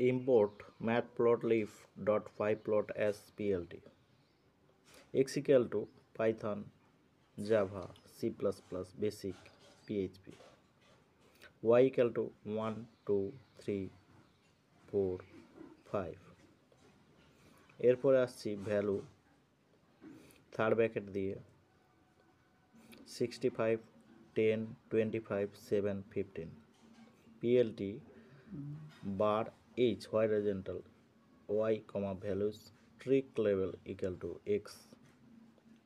import matplotlib.pyplot as plt. X equal to Python, Java, C++, Basic, PHP. Y equal to 1, 2, 3, 4, 5. এরপরে আসছি value third bracket দিয়ে 65, 10, 25, 7, 15. PLT bar H horizontal y comma values trick level equal to x.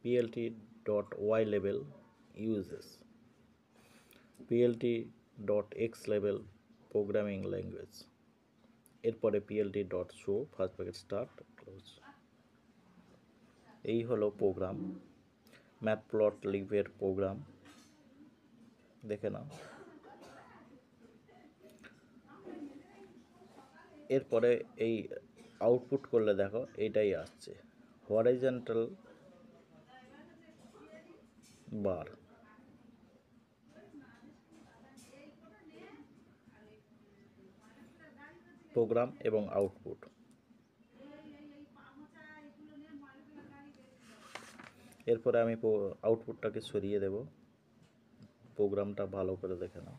PLT dot y level uses PLT dot x level programming language. এরপরে PLT dot show first bracket start close. এই হলো programme, ম্যাটপ্লটলিবের programme, দেখে নাও। এরপরে এই output করলে দেখো এটাই আসছে, হরাইজন্টাল বার। প্রোগ্রাম এবং আউটপুট। এরপরে আমি আউটপুটটাকে সরিয়ে দেব, প্রোগ্রামটা ভালো করে দেখে নাও।